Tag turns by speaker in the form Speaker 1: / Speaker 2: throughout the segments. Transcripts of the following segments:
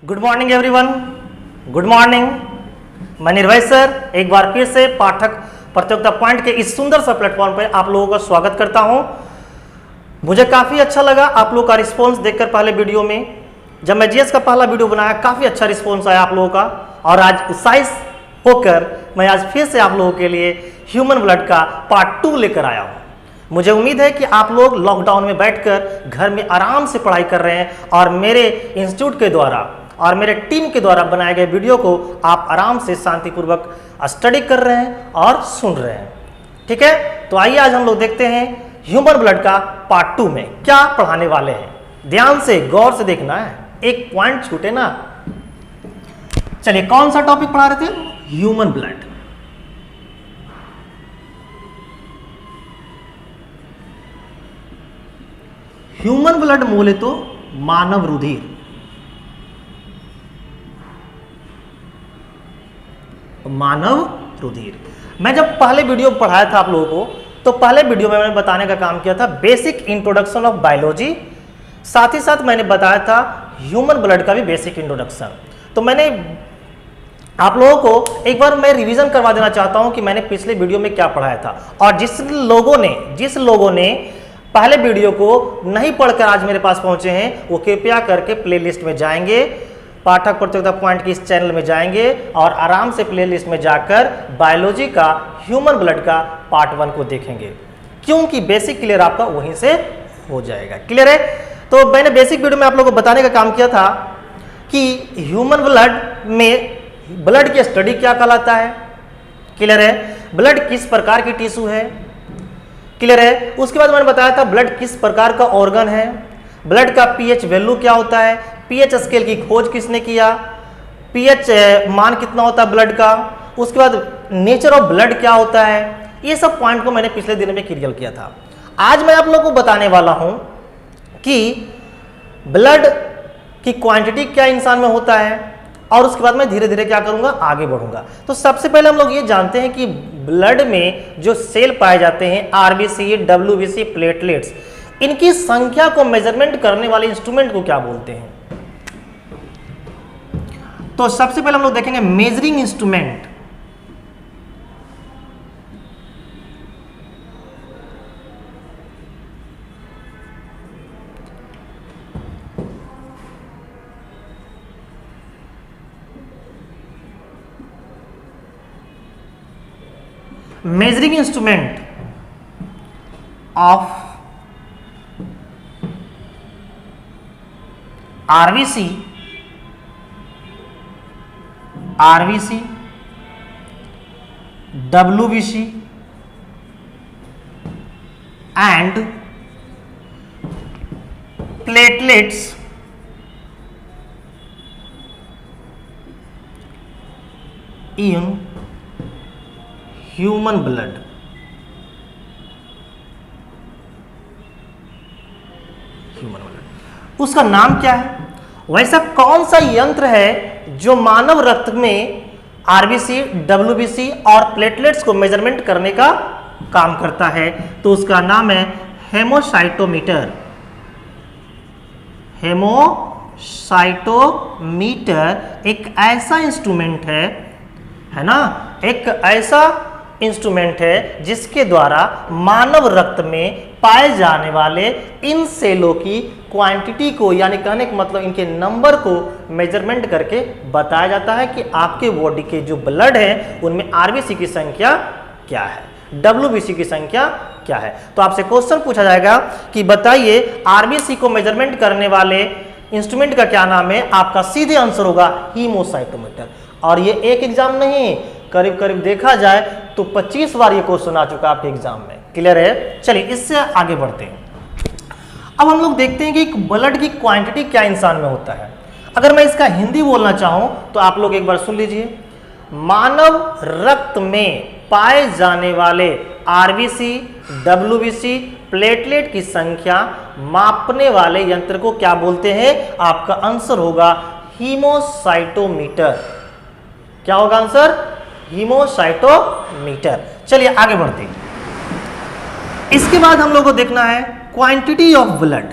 Speaker 1: Good morning everyone, good morning. मैं निर्भय sir एक बार फिर से पाठक प्रतियोगिता पॉइंट के इस सुंदर सा प्लेटफॉर्म पर आप लोगों का स्वागत करता हूं। मुझे काफ़ी अच्छा लगा आप लोगों का रिस्पॉन्स देखकर पहले वीडियो में। जब मैं जीएस का पहला वीडियो बनाया काफ़ी अच्छा रिस्पॉन्स आया आप लोगों का, और आज उत्साहित होकर मैं आज फिर से आप लोगों के लिए ह्यूमन ब्लड का पार्ट 2 लेकर आया हूँ। मुझे उम्मीद है कि आप लोग लॉकडाउन में बैठकर घर में आराम से पढ़ाई कर रहे हैं और मेरे इंस्टीट्यूट के द्वारा और मेरे टीम के द्वारा बनाए गए वीडियो को आप आराम से शांतिपूर्वक स्टडी कर रहे हैं और सुन रहे हैं। ठीक है, तो आइए आज हम लोग देखते हैं ह्यूमन ब्लड का पार्ट 2 में क्या पढ़ाने वाले हैं। ध्यान से गौर से देखना है, एक पॉइंट छूटे ना। चलिए, कौन सा टॉपिक पढ़ा रहे थे? Human blood. ह्यूमन ब्लड बोले तो मानव रुधिर। मानव रुधिर। मैं जब पहले वीडियो पढ़ाया था आप लोगों को, तो पहले वीडियो में मैंने बताने का काम किया था बेसिक इंट्रोडक्शन ऑफ बायोलॉजी, साथ ही साथ मैंने बताया था ह्यूमन ब्लड का भी बेसिक इंट्रोडक्शन। तो मैंने आप लोगों को एक बार मैं रिवीजन करवा देना चाहता हूं कि मैंने पिछले वीडियो में क्या पढ़ाया था, और जिस लोगों ने पहले वीडियो को नहीं पढ़कर आज मेरे पास पहुंचे हैं वो कृपया करके प्लेलिस्ट में जाएंगे, पाठक प्रतियोगिता पॉइंट की इस चैनल में जाएंगे और आराम से प्लेलिस्ट में जाकर बायोलॉजी का ह्यूमन ब्लड का पार्ट 1 को देखेंगे, क्योंकि बेसिक क्लियर आपका वहीं से हो जाएगा। क्लियर है? तो मैंने बेसिक वीडियो में आप लोगों को बताने का काम किया था कि ह्यूमन ब्लड में ब्लड की स्टडी क्या कहलाता है। क्लियर है? ब्लड किस प्रकार की टिश्यू है। क्लियर है? उसके बाद मैंने बताया था ब्लड किस प्रकार का ऑर्गन है, ब्लड का पीएच वैल्यू क्या होता है, पीएच स्केल की खोज किसने किया, पीएच मान कितना होता है ब्लड का, उसके बाद नेचर ऑफ ब्लड क्या होता है। ये सब पॉइंट को मैंने पिछले दिन में क्लियर किया था। आज मैं आप लोगों को बताने वाला हूं कि ब्लड की क्वांटिटी क्या इंसान में होता है, और उसके बाद मैं धीरे धीरे क्या करूंगा, आगे बढ़ूंगा। तो सबसे पहले हम लोग ये जानते हैं कि ब्लड में जो सेल पाए जाते हैं, आरबीसी, डब्ल्यूबीसी, प्लेटलेट्स, इनकी संख्या को मेजरमेंट करने वाले इंस्ट्रूमेंट को क्या बोलते हैं। तो सबसे पहले हम लोग देखेंगे measuring instrument. Measuring instrument of RBC, WBC and platelets in human blood। उसका नाम क्या है? वैसा कौन सा यंत्र है जो मानव रक्त में आरबीसी, डब्ल्यूबीसी और प्लेटलेट्स को मेजरमेंट करने का काम करता है? तो उसका नाम है हेमोसाइटोमीटर। हेमोसाइटोमीटर एक ऐसा इंस्ट्रूमेंट है ना, एक ऐसा इंस्ट्रूमेंट है जिसके द्वारा मानव रक्त में पाए जाने वाले इन सेलों की क्वांटिटी को, यानी कहने का मतलब इनके नंबर को मेजरमेंट करके बताया जाता है कि आपके बॉडी के जो ब्लड है उनमें आरबीसी की संख्या क्या है, डब्ल्यूबीसी की संख्या क्या है। तो आपसे क्वेश्चन पूछा जाएगा कि बताइए आरबीसी को मेजरमेंट करने वाले इंस्ट्रूमेंट का क्या नाम है। आपका सीधे आंसर होगा हीमोसाइटोमीटर। और ये एक एग्जाम नहीं, करीब करीब देखा जाए तो 25 बार ये क्वेश्चन आ चुका है आपके एग्जाम में। क्लियर है? चलिए इससे आगे बढ़ते हैं। अब हम लोग देखते हैं कि ब्लड की क्वांटिटी क्या इंसान में होता है। अगर मैं इसका हिंदी बोलना चाहूं तो आप लोग एक बार सुन लीजिए। मानव रक्त में पाए जाने वाले आरबीसी, डब्ल्यूबीसी, प्लेटलेट की संख्या मापने वाले यंत्र को क्या बोलते हैं? आपका आंसर होगा हीमोसाइटोमीटर। क्या होगा आंसर? हीमोसाइटोमीटर। चलिए आगे बढ़ते हैं। इसके बाद हम लोग को देखना है quantity of blood.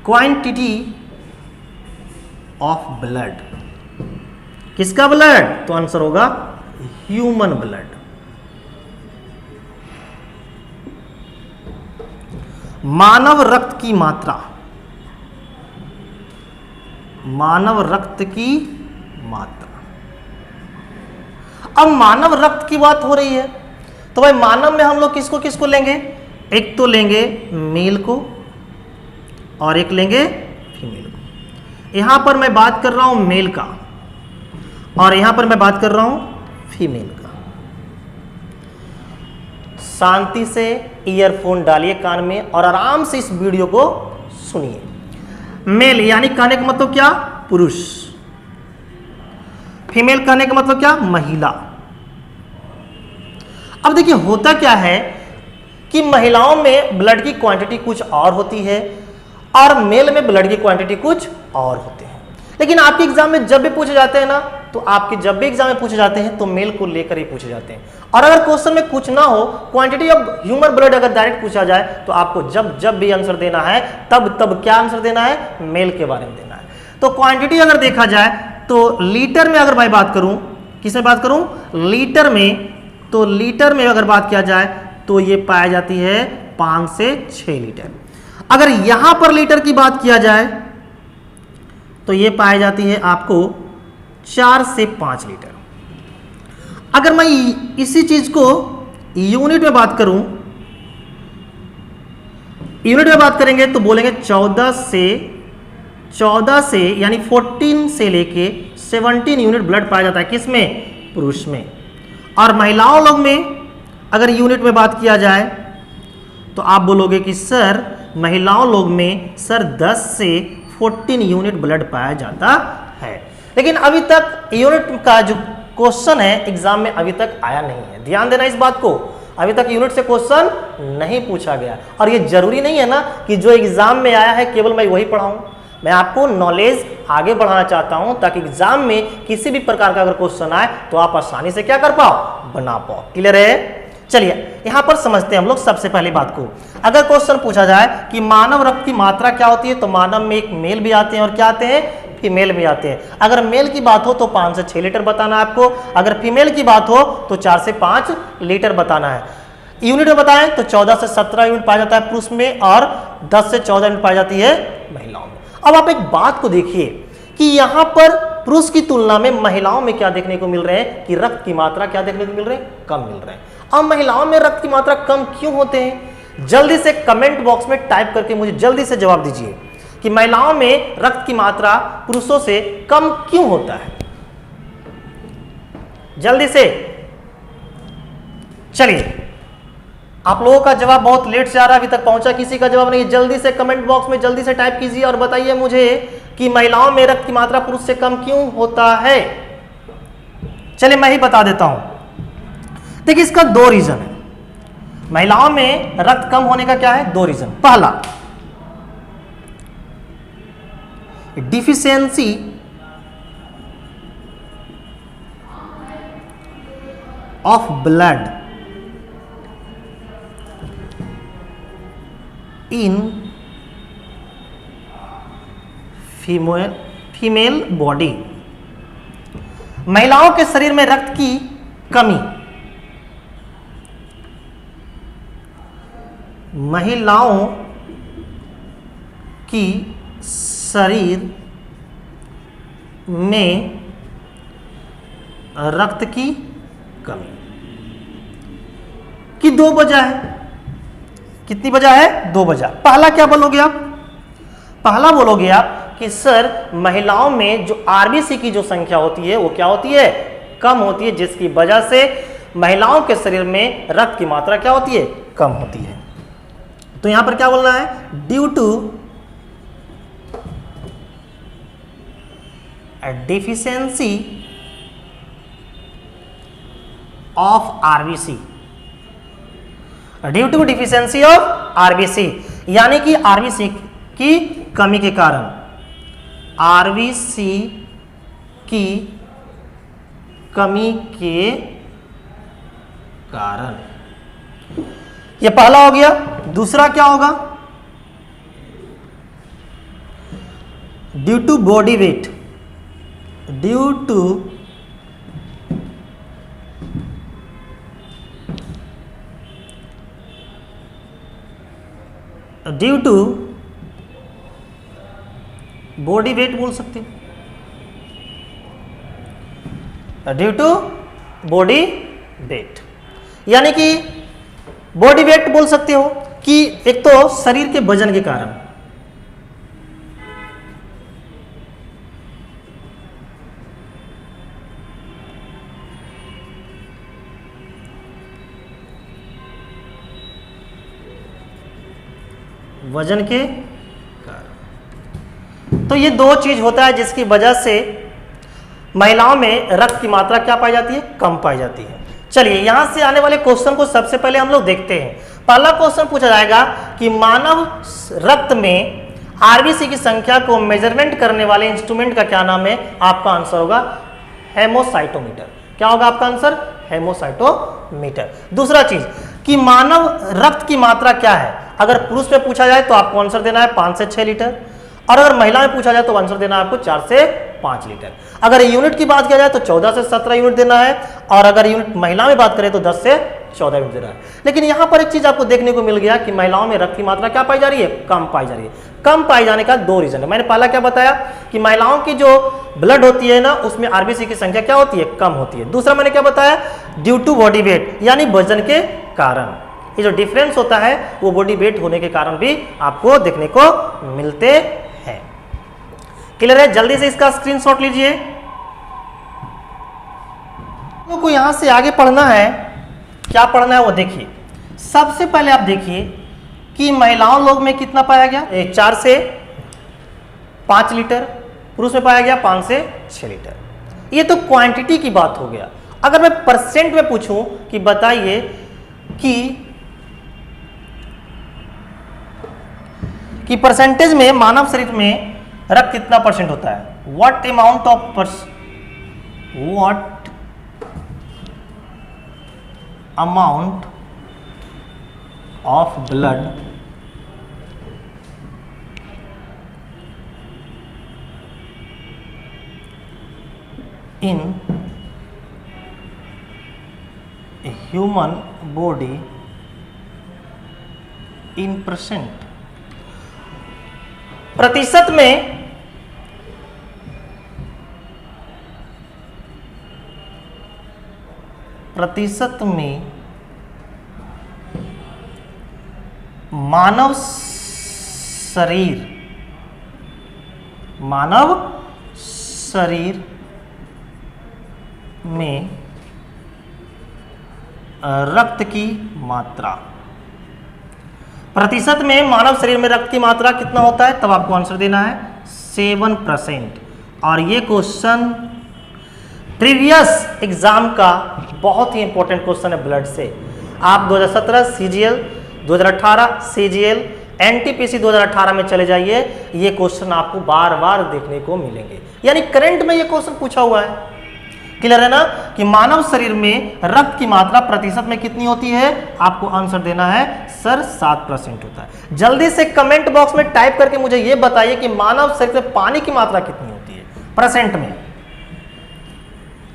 Speaker 1: Quantity of blood, किसका ब्लड? तो आंसर होगा ह्यूमन ब्लड। मानव रक्त की मात्रा, मानव रक्त की मात्रा। अब मानव रक्त की बात हो रही है तो भाई मानव में हम लोग किसको किसको लेंगे? एक तो लेंगे मेल को और एक लेंगे फीमेल को। यहां पर मैं बात कर रहा हूं मेल का और यहां पर मैं बात कर रहा हूं फीमेल का। शांति से ईयरफोन डालिए कान में और आराम से इस वीडियो को सुनिए। मेल यानी कहने का मतलब क्या? पुरुष। फीमेल कहने का मतलब क्या? महिला। अब देखिए होता क्या है कि महिलाओं में ब्लड की क्वांटिटी कुछ और होती है और मेल में ब्लड की क्वांटिटी कुछ और होते हैं। लेकिन आपके एग्जाम में जब भी पूछे जाते हैं ना, तो आपके जब भी एग्जाम में पूछे जाते हैं तो मेल को लेकर ही पूछे जाते हैं। और अगर क्वेश्चन में कुछ ना हो, क्वांटिटी ऑफ ह्यूमन ब्लड अगर डायरेक्ट पूछा जाए तो आपको जब भी आंसर देना है तब क्या आंसर देना है? मेल के बारे में देना है। तो क्वांटिटी अगर देखा जाए तो लीटर में अगर मैं बात करूं, किसमें बात करूं? लीटर में। तो लीटर में अगर बात किया जाए तो ये पाई जाती है 5 से 6 लीटर। अगर यहां पर लीटर की बात किया जाए तो ये पाई जाती है आपको 4 से 5 लीटर। अगर मैं इसी चीज को यूनिट में बात करूं, यूनिट में बात करेंगे तो बोलेंगे 14 से यानी 14 से लेके 17 यूनिट ब्लड पाया जाता है। किसमें? पुरुष में। और महिलाओं लोग में अगर यूनिट में बात किया जाए तो आप बोलोगे कि सर महिलाओं लोग में सर 10 से 14 यूनिट ब्लड पाया जाता है। लेकिन अभी तक यूनिट का जो क्वेश्चन है एग्जाम में अभी तक आया नहीं है। ध्यान देना इस बात को, अभी तक यूनिट से क्वेश्चन नहीं पूछा गया। और ये जरूरी नहीं है ना कि जो एग्जाम में आया है केवल मैं वही पढ़ाऊं। मैं आपको नॉलेज आगे बढ़ाना चाहता हूं ताकि एग्जाम में किसी भी प्रकार का अगर क्वेश्चन आए तो आप आसानी से क्या कर पाओ? बना पाओ। क्लियर है? चलिए यहां पर समझते हैं हम लोग सबसे पहली बात को। अगर क्वेश्चन पूछा जाए कि मानव रक्त की मात्रा क्या होती है तो मानव में एक मेल भी आते हैं और क्या आते हैं? फीमेल भी आते हैं। अगर मेल की बात हो तो 5 से 6 लीटर बताना है आपको। अगर फीमेल की बात हो तो 4 से 5 लीटर बताना है। यूनिट में बताएं तो 14 से 17 यूनिट पाया जाता है पुरुष में और 10 से 14 यूनिट पाई जाती है महिलाओं में। अब आप एक बात को देखिए कि यहां पर पुरुष की तुलना में महिलाओं में क्या देखने को मिल रहे हैं कि रक्त की मात्रा क्या देखने को मिल रहे हैं? कम मिल रहे हैं। अब महिलाओं में रक्त की मात्रा कम क्यों होते हैं? जल्दी से कमेंट बॉक्स में टाइप करके मुझे जल्दी से जवाब दीजिए कि महिलाओं में रक्त की मात्रा पुरुषों से कम क्यों होता है? जल्दी से। चलिए आप लोगों का जवाब बहुत लेट से आ रहा है, अभी तक पहुंचा किसी का जवाब नहीं। जल्दी से कमेंट बॉक्स में जल्दी से टाइप कीजिए और बताइए मुझे कि महिलाओं में रक्त की मात्रा पुरुष से कम क्यों होता है। चलिए मैं ही बता देता हूं। देखिए इसका 2 रीजन है। महिलाओं में रक्त कम होने का क्या है? 2 रीजन। पहला, deficiency of blood in female body. महिलाओं के शरीर में रक्त की कमी, महिलाओं की शरीर में रक्त की कमी की 2 वजह है। कितनी वजह है? 2 वजह। पहला क्या बोलोगे आप? पहला बोलोगे आप कि सर महिलाओं में जो आरबीसी की जो संख्या होती है वो क्या होती है? कम होती है, जिसकी वजह से महिलाओं के शरीर में रक्त की मात्रा क्या होती है? कम होती है। तो यहां पर क्या बोलना है? Due to deficiency of RBC, due to deficiency of RBC, यानी कि आरबीसी की कमी के कारण, आरबीसी की कमी के कारण। यह पहला हो गया। दूसरा क्या होगा? Due to body weight, due to body weight बोल सकते हैं, ड्यू टू बॉडी वेट, यानी कि बॉडी वेट बोल सकते हो कि एक तो शरीर के वजन के कारण, वजन के कारण। तो ये दो चीज होता है जिसकी वजह से महिलाओं में रक्त की मात्रा क्या पाई जाती है, कम पाई जाती है। चलिए यहां से आने वाले क्वेश्चन को सबसे पहले हम लोग देखते हैं। पहला क्वेश्चन पूछा जाएगा कि मानव रक्त में आरबीसी की संख्या को मेजरमेंट करने वाले इंस्ट्रूमेंट का क्या नाम है? आपका आंसर होगा हेमोसाइटोमीटर। क्या होगा आपका आंसर? हेमोसाइटोमीटर। दूसरा चीज कि मानव रक्त की मात्रा क्या है? अगर पुरुष में पूछा जाए तो आपको आंसर देना है 5 से 6 लीटर, और अगर महिला में पूछा जाए तो आंसर देना है आपको 4 से 5 लीटर। अगर यूनिट की बात किया जाए तो 14 से 17 यूनिट देना है, और अगर यूनिट महिला में बात करें तो 10 से 14 यूनिट देना है। लेकिन यहां पर एक चीज आपको देखने को मिल गया कि महिलाओं में रक्त की मात्रा क्या पाई जा रही है? कम पाई जा रही है। कम पाई जाने का दो रीजन है। मैंने पहला क्या बताया कि महिलाओं की जो ब्लड होती है ना, उसमें आरबीसी की संख्या क्या होती है? कम होती है। दूसरा मैंने क्या बताया? ड्यू टू बॉडी वेट, यानी वजन के कारण। ये जो डिफरेंस होता है वो बॉडी वेट होने के कारण भी आपको देखने को मिलते हैं। क्लियर है? जल्दी से इसका स्क्रीनशॉट लीजिए। को यहां से आगे पढ़ना है, क्या पढ़ना है वो देखिए। सबसे पहले आप देखिए कि महिलाओं लोग में कितना पाया गया? 4 से 5 लीटर, पुरुष में पाया गया 5 से 6 लीटर। ये तो क्वांटिटी की बात हो गया। अगर मैं परसेंट में पूछूं कि बताइए कि परसेंटेज में मानव शरीर में रक्त कितना परसेंट होता है? What amount of blood in human body in percent. प्रतिशत में मानव शरीर में रक्त की मात्रा, प्रतिशत में मानव शरीर में रक्त की मात्रा कितना होता है? तब आपको आंसर देना है 7%। और ये क्वेश्चन प्रीवियस एग्जाम का बहुत ही इंपॉर्टेंट क्वेश्चन है ब्लड से। आप 2017 सीजीएल, 2018 सीजीएल, एनटीपीसी 2018 में चले जाइए, ये क्वेश्चन आपको बार बार देखने को मिलेंगे। यानी करंट में ये क्वेश्चन पूछा हुआ है। क्लियर है ना कि मानव शरीर में रक्त की मात्रा प्रतिशत में कितनी होती है? आपको आंसर देना है सर 7% होता है। जल्दी से कमेंट बॉक्स में टाइप करके मुझे यह बताइए कि मानव शरीर में पानी की मात्रा कितनी होती है परसेंट में?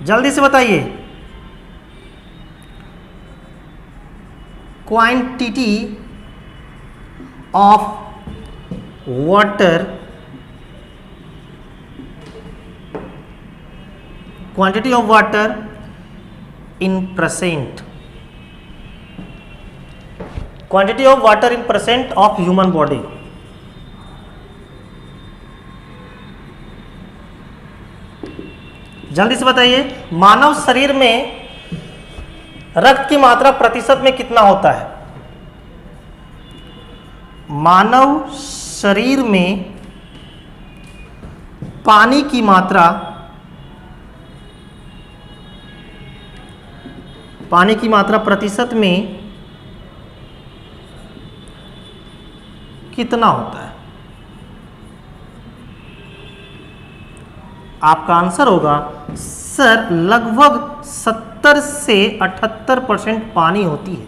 Speaker 1: जल्दी से बताइए। Quantity of water, quantity of water in percent, quantity of water in percent of human body. जल्दी से बताइए, मानव शरीर में रक्त की मात्रा प्रतिशत में कितना होता है? मानव शरीर में पानी की मात्रा, पानी की मात्रा प्रतिशत में कितना होता है? आपका आंसर होगा सर लगभग 70 से 78% पानी होती है।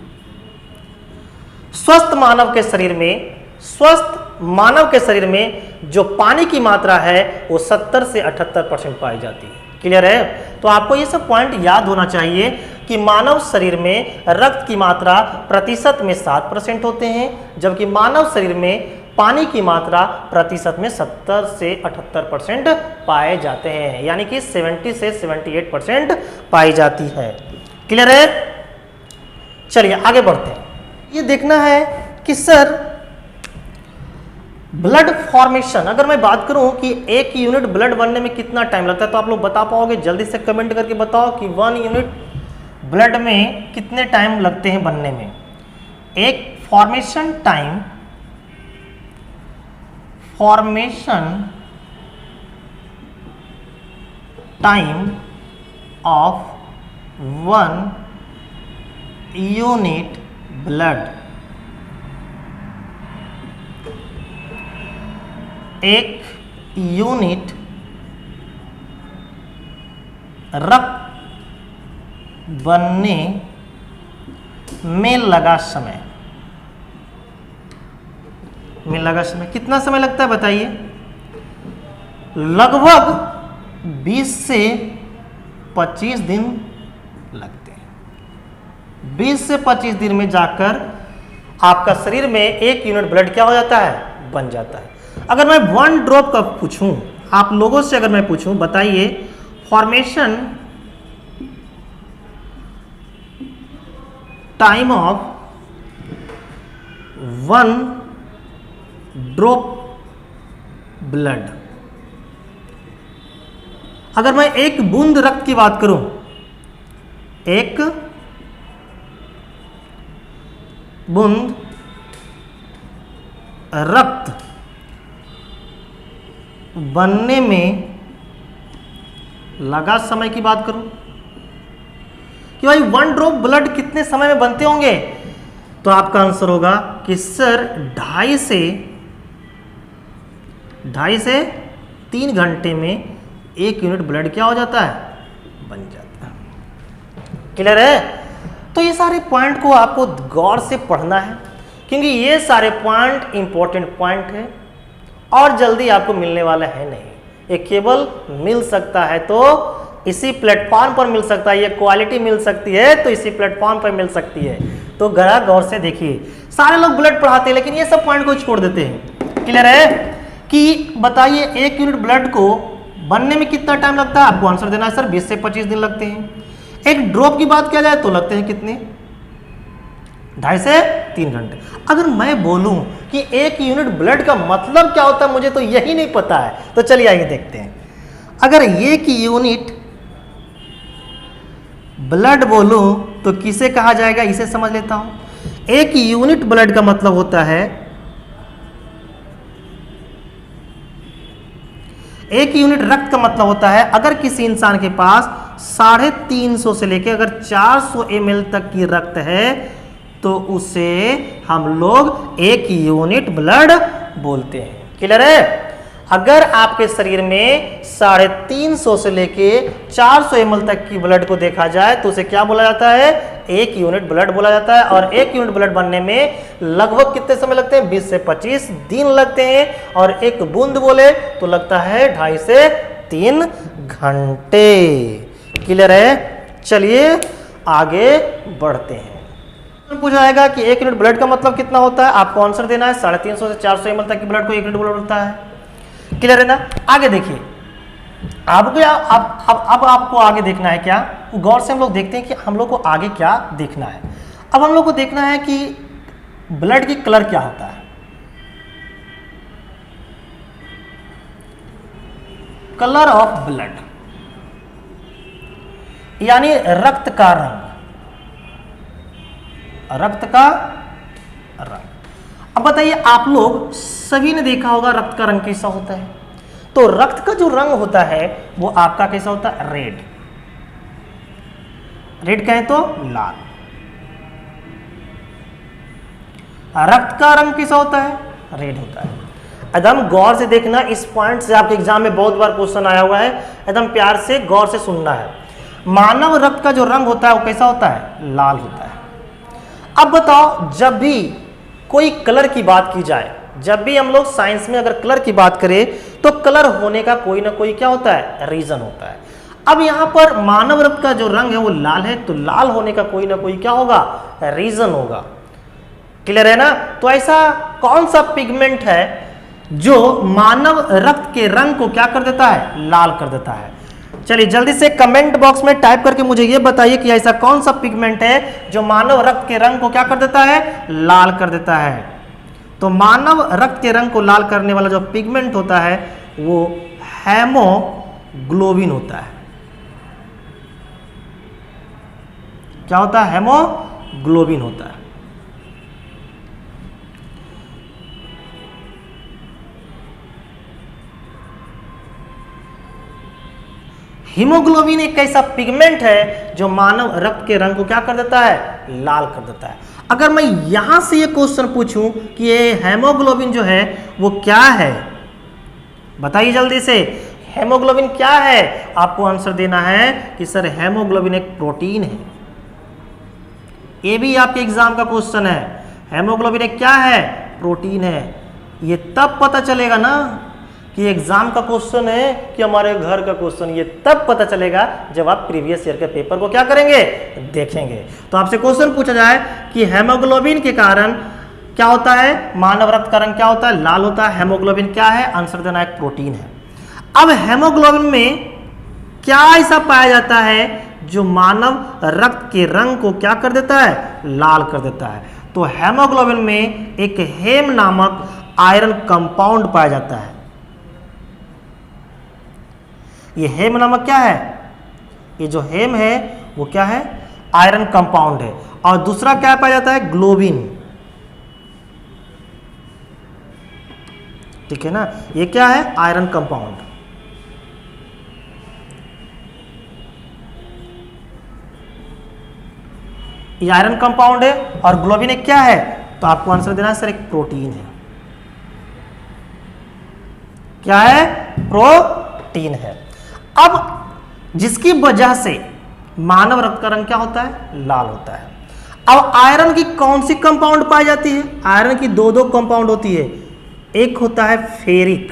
Speaker 1: स्वस्थ मानव के शरीर में स्वस्थ मानव के शरीर में जो पानी की मात्रा है वो 70 से 78% पाई जाती है। क्लियर है? तो आपको ये सब पॉइंट याद होना चाहिए कि मानव शरीर में रक्त की मात्रा प्रतिशत में 7% होते हैं, जबकि मानव शरीर में पानी की मात्रा प्रतिशत में 70 से 78% पाए जाते हैं, यानी कि 70 से 78% पाई जाती है। क्लियर है? चलिए आगे बढ़ते हैं। ये देखना है कि सर ब्लड फॉर्मेशन, अगर मैं बात करूं कि एक यूनिट ब्लड बनने में कितना टाइम लगता है, तो आप लोग बता पाओगे? जल्दी से कमेंट करके बताओ कि 1 यूनिट ब्लड में कितने टाइम लगते हैं बनने में। एक formation time of 1 unit blood, एक यूनिट रक्त बनने में लगा समय, कितना समय लगता है बताइए? लगभग 20 से 25 दिन लगते हैं। 20 से 25 दिन में जाकर आपका शरीर में 1 यूनिट ब्लड क्या हो जाता है? बन जाता है। अगर मैं 1 ड्रॉप का पूछूं आप लोगों से, अगर मैं पूछूं बताइए formation time of 1 drop blood, अगर मैं एक बूंद रक्त की बात करूं, एक बूंद रक्त बनने में लगा समय की बात करूं कि भाई 1 ड्रॉप ब्लड कितने समय में बनते होंगे, तो आपका आंसर होगा कि सर 2.5 से 3 घंटे में 1 यूनिट ब्लड क्या हो जाता है? बन जाता है। क्लियर है? तो ये सारे पॉइंट को आपको गौर से पढ़ना है, क्योंकि ये सारे पॉइंट इंपॉर्टेंट पॉइंट है और जल्दी आपको मिलने वाला है नहीं। ये केवल मिल सकता है तो इसी प्लेटफॉर्म पर मिल सकता है, ये क्वालिटी मिल सकती है तो इसी प्लेटफॉर्म पर मिल सकती है। तो जरा गौर से देखिए, सारे लोग ब्लड पढ़ाते हैं लेकिन ये सब पॉइंट को छोड़ देते हैं। क्लियर है? कि बताइए 1 यूनिट ब्लड को बनने में कितना टाइम लगता है? आपको आंसर देना है सर 20 से 25 दिन लगते हैं। एक ड्रॉप की बात किया जाए तो लगते हैं कितने? 2.5 से 3 घंटे। अगर मैं बोलूं कि 1 यूनिट ब्लड का मतलब क्या होता है, मुझे तो यही नहीं पता है, तो चलिए आइए देखते हैं। अगर 1 यूनिट ब्लड बोलूं तो किसे कहा जाएगा, इसे समझ लेता हूं। 1 यूनिट ब्लड का मतलब होता है, 1 यूनिट रक्त का मतलब होता है अगर किसी इंसान के पास 350 से लेकर अगर 400 ml तक की रक्त है तो उसे हम लोग 1 यूनिट ब्लड बोलते हैं। क्लियर है? अगर आपके शरीर में 350 से लेके 400 ml तक की ब्लड को देखा जाए तो उसे क्या बोला जाता है? 1 यूनिट ब्लड बोला जाता है। और 1 यूनिट ब्लड बनने में लगभग कितने समय लगते हैं? 20 से 25 दिन लगते हैं। और एक बूंद बोले तो लगता है 2.5 से 3 घंटे। क्लियर है? चलिए आगे बढ़ते हैं। पूछा जाएगा कि 1 यूनिट ब्लड का मतलब कितना होता है, आपको आंसर देना है 350 से 400 ml तक की ब्लड को 1 यूनिट ब्लड होता है। क्लियर है ना? आगे देखिए, आपको अब आपको आगे देखना है क्या, गौर से हम लोग देखते हैं कि हम लोग को आगे क्या देखना है। अब हम लोग को देखना है कि ब्लड की कलर क्या होता है। कलर ऑफ ब्लड यानी रक्त का रंग, रक्त का रंग। अब बताइए, आप लोग सभी ने देखा होगा रक्त का रंग कैसा होता है। तो रक्त का जो रंग होता है वो आपका कैसा होता है? रेड। रेड कहें तो लाल। रक्त का रंग कैसा होता है? रेड होता है। एकदम गौर से देखना, इस पॉइंट से आपके एग्जाम में बहुत बार क्वेश्चन आया हुआ है, एकदम प्यार से गौर से सुनना है। मानव रक्त का जो रंग होता है वो कैसा होता है? लाल होता है। अब बताओ, जब भी कोई कलर की बात की जाए जब भी हम लोग साइंस में अगर कलर की बात करें तो कलर होने का कोई ना कोई क्या होता है, रीजन होता है। अब यहां पर मानव रक्त का जो रंग है वो लाल है, तो लाल होने का कोई ना कोई क्या होगा, रीजन होगा। क्लियर है ना। तो ऐसा कौन सा पिगमेंट है जो मानव रक्त के रंग को क्या कर देता है, लाल कर देता है। चलिए जल्दी से कमेंट बॉक्स में टाइप करके मुझे ये बताइए कि ऐसा कौन सा पिगमेंट है जो मानव रक्त के रंग को क्या कर देता है, लाल कर देता है। तो मानव रक्त के रंग को लाल करने वाला जो पिगमेंट होता है वो हेमोग्लोबिन होता है। क्या होता है, हेमोग्लोबिन होता है। हीमोग्लोबिन एक ऐसा पिगमेंट है जो मानव रक्त के रंग को क्या कर देता है, लाल कर देता है। अगर मैं यहां से ये क्वेश्चन पूछूं कि ये हेमोग्लोबिन जो है वो क्या है, बताइए जल्दी से, हेमोग्लोबिन क्या है। आपको आंसर देना है कि सर हेमोग्लोबिन एक प्रोटीन है। ये भी आपके एग्जाम का क्वेश्चन है, हेमोग्लोबिन एक क्या है, प्रोटीन है। ये तब पता चलेगा ना कि एग्जाम का क्वेश्चन है कि हमारे घर का क्वेश्चन, ये तब पता चलेगा जब आप प्रीवियस ईयर के पेपर को क्या करेंगे, देखेंगे। तो आपसे क्वेश्चन पूछा जाए कि हेमोग्लोबिन के कारण क्या होता है, मानव रक्त का रंग क्या होता है, लाल होता है। हेमोग्लोबिन क्या है, आंसर देना एक प्रोटीन है। अब हेमोग्लोबिन में क्या ऐसा पाया जाता है जो मानव रक्त के रंग को क्या कर देता है, लाल कर देता है। तो हेमोग्लोबिन में एक हेम नामक आयरन कंपाउंड पाया जाता है। ये हेम नामक क्या है, ये जो हेम है वो क्या है, आयरन कंपाउंड है। और दूसरा क्या पाया जाता है, ग्लोबिन। ठीक है ना, ये क्या है, आयरन कंपाउंड। ये आयरन कंपाउंड है और ग्लोबिन एक क्या है, तो आपको आंसर देना है सर एक प्रोटीन है। क्या है, प्रोटीन है। अब जिसकी वजह से मानव रक्त का रंग क्या होता है, लाल होता है। अब आयरन की कौन सी कंपाउंड पाई जाती है, आयरन की दो कंपाउंड होती है, एक होता है फेरिक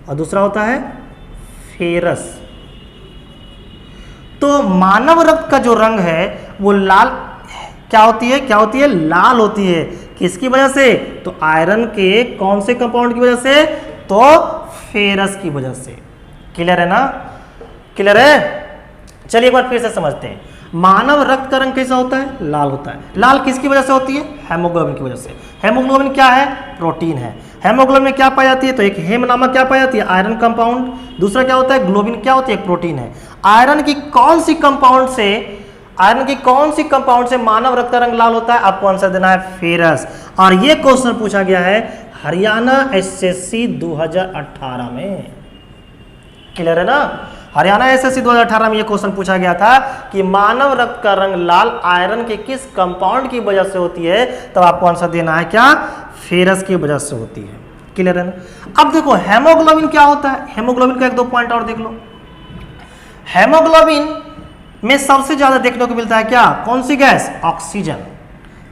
Speaker 1: और दूसरा होता है फेरस। तो मानव रक्त का जो रंग है वो लाल क्या होती है, क्या होती है, लाल होती है। किसकी वजह से, तो आयरन के कौन से कंपाउंड की वजह से, तो फेरस की वजह से। क्लियर है ना, क्लियर है। चलिए एक बार फिर से समझते हैं। मानव रक्त का रंग कैसा होता है, लाल होता है। लाल किसकी वजह से होती है, हेमोग्लोबिन की वजह से। हेमोग्लोबिन क्या है, प्रोटीन है। हेमोग्लोबिन में क्या पाई जाती है, तो एक हेम नामक क्या पाई जाती है, आयरन कंपाउंड। दूसरा क्या होता है, ग्लोबिन क्या होती है, प्रोटीन है। आयरन की कौन सी कंपाउंड से, आयरन की कौन सी कंपाउंड से मानव रक्त का रंग लाल होता है, आपको आंसर देना है फेरस। और ये क्वेश्चन पूछा गया है हरियाणा एसएससी 2018 में। क्लियर है ना, हरियाणा एसएससी 2018 में यह क्वेश्चन पूछा गया था कि मानव रक्त का रंग लाल आयरन के किस कंपाउंड की वजह से होती है, तब आपको आंसर देना है क्या, फेरस की वजह से होती है। क्लियर है ना। अब देखो हेमोग्लोबिन क्या होता है, हेमोग्लोबिन का एक दो पॉइंट और देख लो। हेमोग्लोबिन में सबसे ज्यादा देखने को मिलता है क्या, कौन सी गैस, ऑक्सीजन।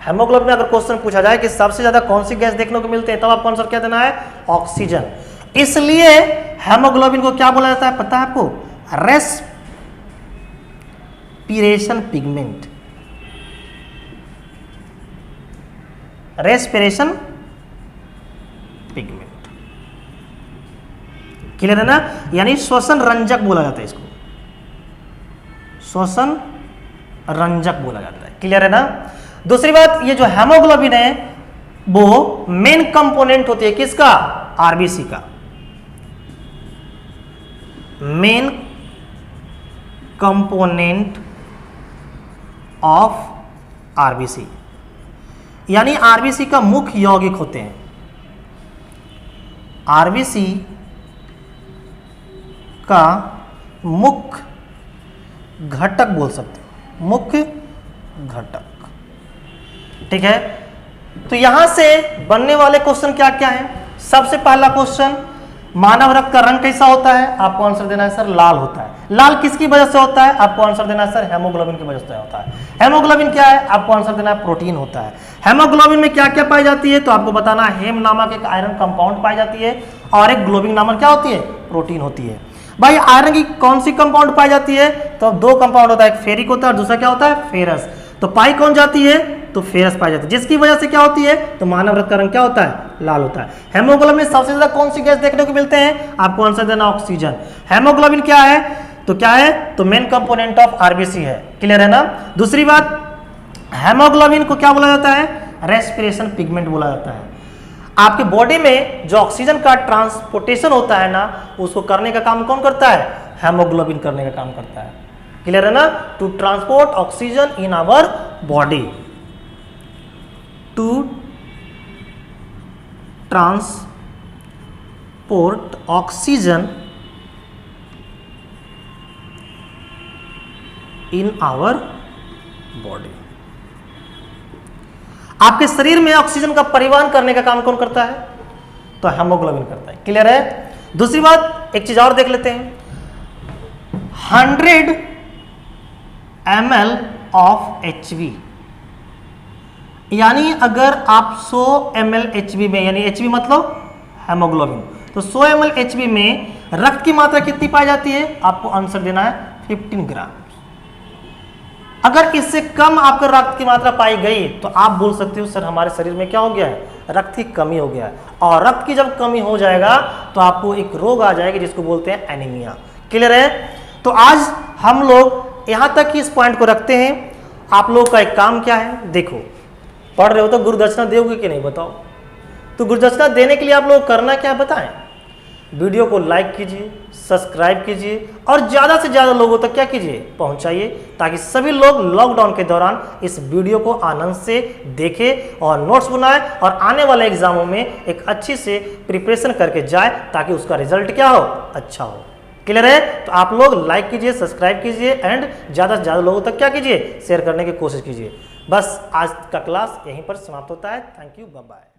Speaker 1: हेमोग्लोबिन में अगर क्वेश्चन पूछा जाए कि सबसे ज्यादा कौन सी गैस देखने को मिलते हैं, तब आपको आंसर क्या देना है, ऑक्सीजन। इसलिए हेमोग्लोबिन को क्या बोला जाता है, पता है आपको, respiration pigment. Respiration pigment. Clear है ना, यानी श्वसन रंजक बोला जाता है इसको, श्वसन रंजक बोला जाता है। क्लियर है ना। दूसरी बात, ये जो हेमोग्लोबिन है वो मेन कंपोनेंट होती है किसका, आरबीसी का। मेन कंपोनेंट ऑफ आरबीसी, यानी आरबीसी का मुख्य यौगिक होते हैं। आरबीसी का मुख्य घटक बोल सकते हैं, मुख्य घटक। ठीक है, तो यहां से बनने वाले क्वेश्चन क्या क्या है। सबसे पहला क्वेश्चन, मानव रक्त का रंग कैसा होता है? आपको आंसर देना है सर लाल होता है। लाल किसकी वजह से होता है? आपको आंसर देना है सर हेमोग्लोबिन की वजह से होता है। हेमोग्लोबिन क्या है? आपको आंसर देना है प्रोटीन होता है। हेमोग्लोबिन में क्या क्या पाई जाती है? तो आपको बताना है हेम नामक एक आयरन कंपाउंड पाई जाती है और एक ग्लोबिन नामक क्या होती है? प्रोटीन होती है। भाई आयरन की कौन सी कंपाउंड पाई जाती है? तो दो कंपाउंड होता है, एक फेरिक होता है और दूसरा क्या होता है? फेरस। तो पाई कौन जाती है? तो फेरस पाई जाती है, जिसकी वजह से क्या होती है? तो मानव रक्त का रंग क्या होता है? लाल होता है। हेमोग्लोबिन में सबसे ज्यादा कौन सी गैस देखने को मिलते हैं? आपको आंसर देना ऑक्सीजन। हेमोग्लोबिन क्या है? तो क्या है? तो मेन कंपोनेंट ऑफ आरबीसी है। क्लियर है ना? दूसरी बात, हेमोग्लोबिन को क्या बोला जाता है? रेस्पिरेशन पिगमेंट बोला जाता है। आपके बॉडी में जो ऑक्सीजन का ट्रांसपोर्टेशन होता है ना, उसको करने का काम कौन करता है? हेमोग्लोबिन करने का काम करता है। क्लियर है ना? To transport oxygen in our body, to transport oxygen in our body. आपके शरीर में ऑक्सीजन का परिवहन करने का काम कौन करता है? तो हेमोग्लोबिन करता है। क्लियर है? दूसरी बात, एक चीज और देख लेते हैं। 100 ml ऑफ HB, यानी अगर आप 100 ml HB में, यानी HB मतलब हेमोग्लोबिन, तो 100 ml HB में रक्त की मात्रा कितनी पाई जाती है? आपको आंसर देना है 15 ग्राम। अगर इससे कम आपका रक्त की मात्रा पाई गई तो आप बोल सकते हो सर हमारे शरीर में क्या हो गया है? रक्त की कमी हो गया है। और रक्त की जब कमी हो जाएगा तो आपको एक रोग आ जाएगा जिसको बोलते हैं एनीमिया। क्लियर है? तो आज हम लोग यहां तक ही इस पॉइंट को रखते हैं। आप लोग का एक काम क्या है? देखो, पढ़ रहे हो तो गुरुदक्षिणा दोगे कि नहीं बताओ? तो गुरुदक्षिणा देने के लिए आप लोग करना क्या है बताएं? वीडियो को लाइक कीजिए, सब्सक्राइब कीजिए और ज़्यादा से ज़्यादा लोगों तक क्या कीजिए? पहुंचाइए, ताकि सभी लोग लॉकडाउन के दौरान इस वीडियो को आनंद से देखें और नोट्स बनाएं और आने वाले एग्जामों में एक अच्छी से प्रिपरेशन करके जाए, ताकि उसका रिजल्ट क्या हो? अच्छा हो। क्लियर है? तो आप लोग लाइक कीजिए, सब्सक्राइब कीजिए एंड ज़्यादा से ज़्यादा लोगों तक क्या कीजिए? शेयर करने की कोशिश कीजिए। बस आज का क्लास यहीं पर समाप्त होता है। Thank you, bye bye.